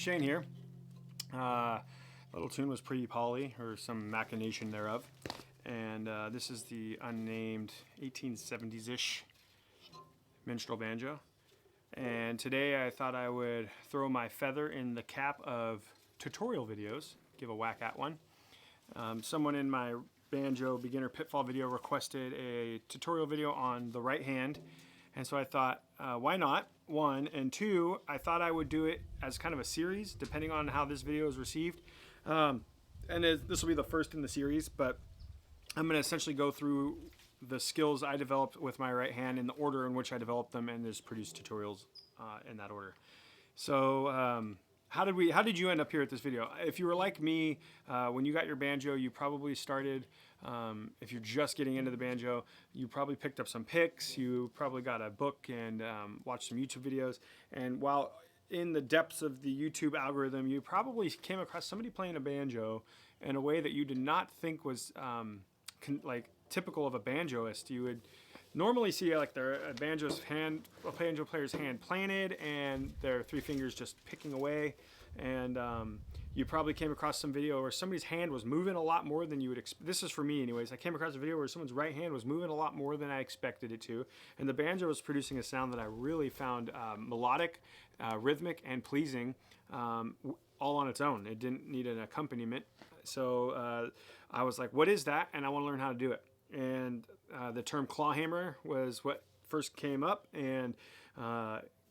Shane here. Little tune was Pretty Polly, or some machination thereof. And this is the unnamed 1870s-ish minstrel banjo. And today I thought I would throw my feather in the cap of tutorial videos, give a whack at one. Someone in my banjo beginner pitfall video requested a tutorial video on the right hand. And so I thought, why not? One, and two, I thought I would do it as kind of a series, depending on how this video is received. This will be the first in the series, but I'm going to essentially go through the skills I developed with my right hand in the order in which I developed them, and just produce tutorials in that order. So how did you end up here at this video? If you were like me, when you got your banjo, you probably started, if you're just getting into the banjo, you probably picked up some picks, you probably got a book and watched some YouTube videos. And while in the depths of the YouTube algorithm, you probably came across somebody playing a banjo in a way that you did not think was like typical of a banjoist. You would normally see like a banjo player's hand planted and their three fingers just picking away. And you probably came across some video where somebody's hand was moving a lot more than you would expect. This is for me anyways. I came across a video where someone's right hand was moving a lot more than I expected it to. And the banjo was producing a sound that I really found melodic, rhythmic, and pleasing, all on its own. It didn't need an accompaniment. So I was like, what is that? And I want to learn how to do it. And the term clawhammer was what first came up. And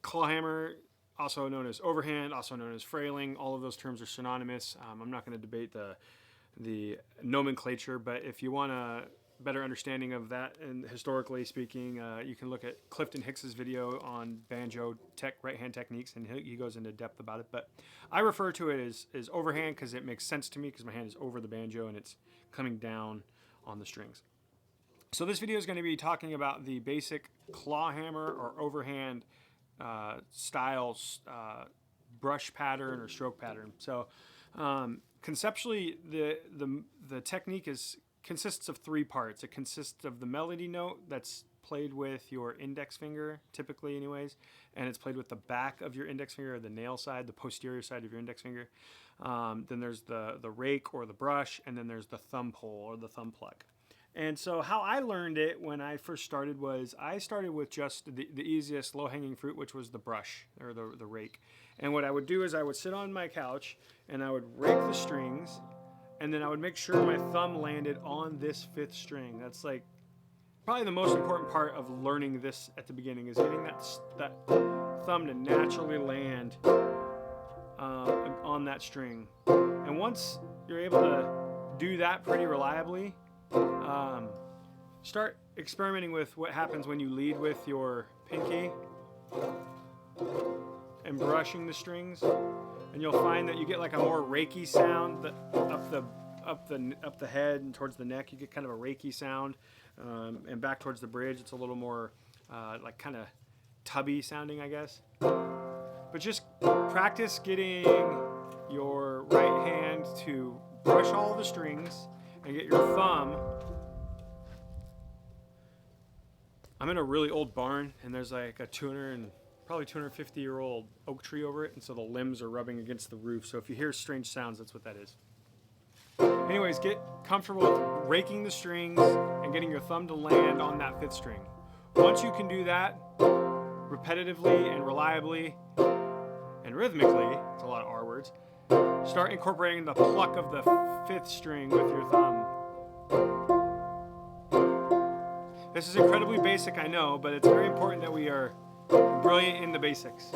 clawhammer, also known as overhand, also known as frailing, all of those terms are synonymous. I'm not going to debate the nomenclature, but if you want a better understanding of that, and historically speaking, you can look at Clifton Hicks's video on banjo right hand techniques, and he goes into depth about it. But I refer to it as overhand because it makes sense to me, because my hand is over the banjo and it's coming down on the strings. So this video is going to be talking about the basic clawhammer or overhand styles, brush pattern or stroke pattern. So conceptually, the technique consists of three parts. It consists of the melody note that's played with your index finger, typically anyways, and it's played with the back of your index finger, or the nail side, the posterior side of your index finger. Then there's the rake or the brush, and then there's the thumb pull or the thumb pluck. And so how I learned it when I first started was I started with just the easiest low-hanging fruit, which was the brush or the rake. And what I would do is I would sit on my couch and I would rake the strings, and then I would make sure my thumb landed on this fifth string. That's like probably the most important part of learning this at the beginning, is getting that thumb to naturally land on that string. And once you're able to do that pretty reliably, start experimenting with what happens when you lead with your pinky and brushing the strings, and you'll find that you get like a more rakey sound up the head and towards the neck. You get kind of a rakey sound, and back towards the bridge it's a little more like kind of tubby sounding, I guess. But just practice getting your right hand to brush all the strings and get your thumb. I'm in a really old barn, and there's like a probably 250-year-old oak tree over it, and so the limbs are rubbing against the roof. So if you hear strange sounds, that's what that is. Anyways, get comfortable with raking the strings and getting your thumb to land on that fifth string. Once you can do that repetitively and reliably and rhythmically, it's a lot of R words, start incorporating the pluck of the 5th string with your thumb. This is incredibly basic, I know, but it's very important that we are brilliant in the basics.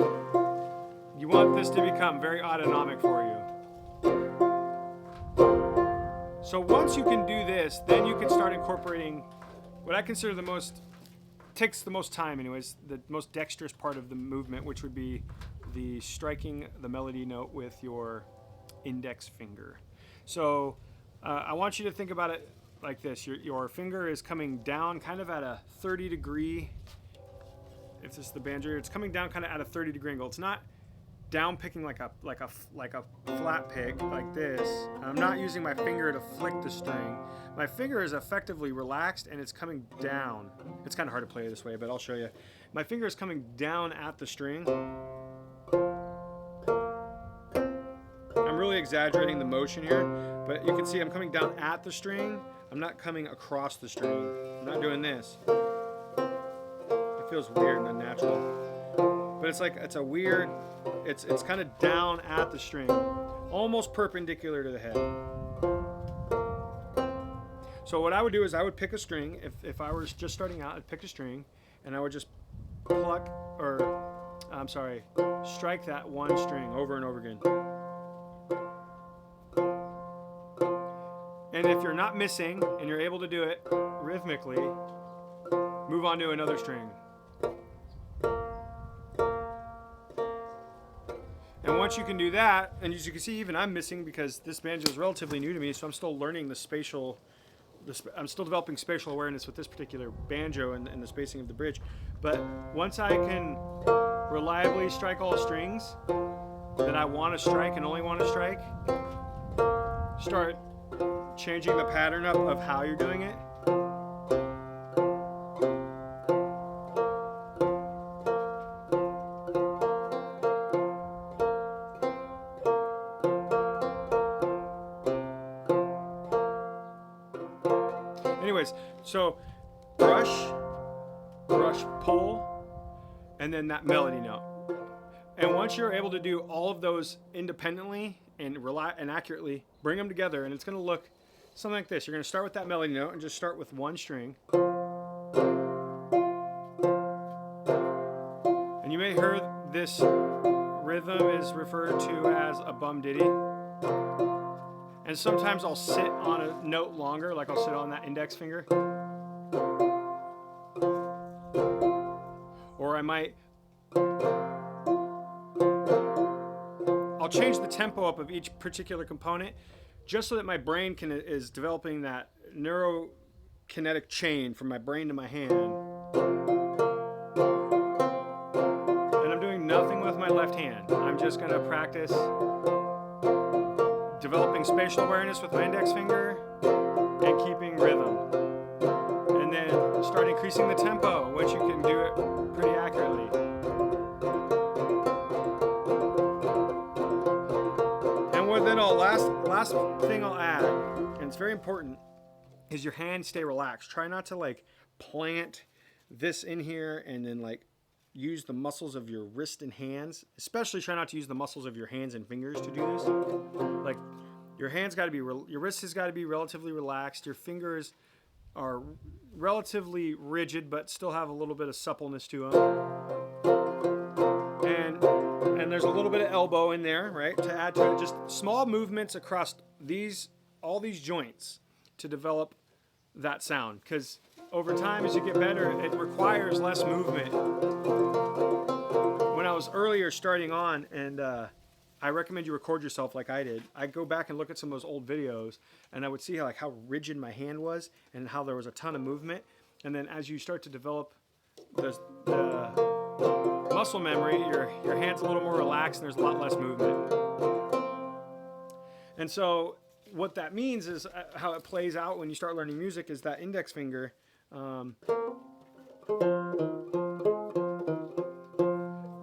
You want this to become very autonomic for you. So once you can do this, then you can start incorporating what I consider takes the most time anyways, the most dexterous part of the movement, which would be the striking the melody note with your index finger. So I want you to think about it like this. Your finger is coming down kind of at a 30-degree, if this is the banjo, it's coming down kind of at a 30-degree angle. It's not down picking like a flat pick like this. I'm not using my finger to flick the string. My finger is effectively relaxed and it's coming down. It's kind of hard to play this way, but I'll show you. My finger is coming down at the string. I'm really exaggerating the motion here, but you can see I'm coming down at the string. I'm not coming across the string. I'm not doing this. It feels weird and unnatural. But it's like, it's kind of down at the string, almost perpendicular to the head. So what I would do is I would pick a string. If I was just starting out, I'd pick a string and I would just strike that one string over and over again. And if you're not missing and you're able to do it rhythmically, move on to another string. And once you can do that, and as you can see, even I'm missing because this banjo is relatively new to me, so I'm still learning I'm still developing spatial awareness with this particular banjo and the spacing of the bridge. But once I can reliably strike all strings that I want to strike and only want to strike, start changing the pattern up of how you're doing it. Anyways, so brush, pull, and then that melody note. And once you're able to do all of those independently and accurately, bring them together, and it's going to look something like this. You're going to start with that melody note and just start with one string. And you may have heard this rhythm is referred to as a bum ditty. And sometimes I'll sit on a note longer, like I'll sit on that index finger. Or I'll change the tempo up of each particular component just so that my brain is developing that neurokinetic chain from my brain to my hand. And I'm doing nothing with my left hand. I'm just going to practice developing spatial awareness with my index finger and keeping rhythm. And then start increasing the tempo once you can do it pretty accurately. And then last thing I'll add, and it's very important, is your hands stay relaxed. Try not to like plant this in here and then like use the muscles of your wrist and hands. Especially try not to use the muscles of your hands and fingers to do this. Like your wrist has got to be relatively relaxed. Your fingers are relatively rigid, but still have a little bit of suppleness to them. And there's a little bit of elbow in there, right? To add to it, just small movements across all these joints to develop that sound. Because over time, as you get better, it requires less movement. When I was earlier starting on, and I recommend you record yourself like I did. I'd go back and look at some of those old videos, and I would see how rigid my hand was and how there was a ton of movement. And then as you start to develop the muscle memory, your hand's a little more relaxed and there's a lot less movement. And so what that means is how it plays out when you start learning music is that index finger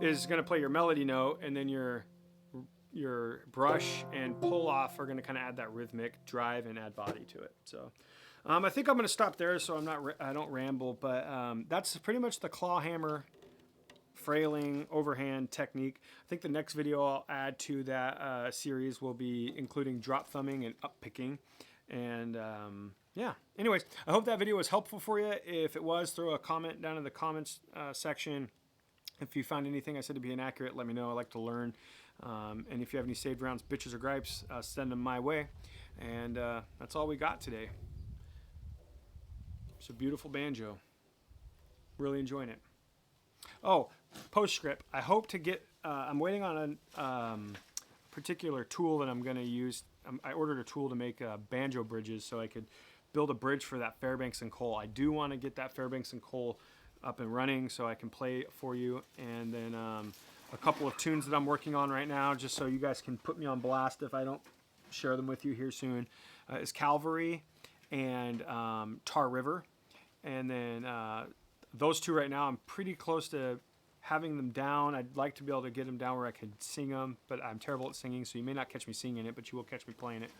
is going to play your melody note, and then your brush and pull off are going to kind of add that rhythmic drive and add body to it. So I think I'm going to stop there so I don't ramble, but that's pretty much the Clawhammer frailing overhand technique. I think the next video I'll add to that series will be including drop thumbing and up picking. And yeah, anyways, I hope that video was helpful for you. If it was, throw a comment down in the comments section. If you found anything I said to be inaccurate, let me know. I like to learn. And if you have any saved rounds, bitches, or gripes, send them my way. And that's all we got today. It's a beautiful banjo. Really enjoying it. Oh, postscript. I hope to get, I'm waiting on a particular tool that I'm going to use. I ordered a tool to make banjo bridges so I could build a bridge for that Fairbanks and Cole. I do want to get that Fairbanks and Cole up and running so I can play it for you. And then a couple of tunes that I'm working on right now, just so you guys can put me on blast if I don't share them with you here soon, is Calvary and Tar River. And then those two right now, I'm pretty close to having them down. I'd like to be able to get them down where I could sing them, but I'm terrible at singing, so you may not catch me singing it, but you will catch me playing it.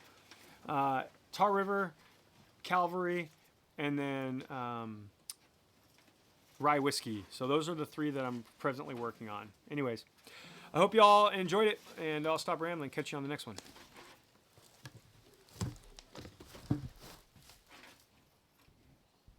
Tar River, Calvary, and then Rye Whiskey. So those are the three that I'm presently working on. Anyways, I hope you all enjoyed it, and I'll stop rambling. Catch you on the next one.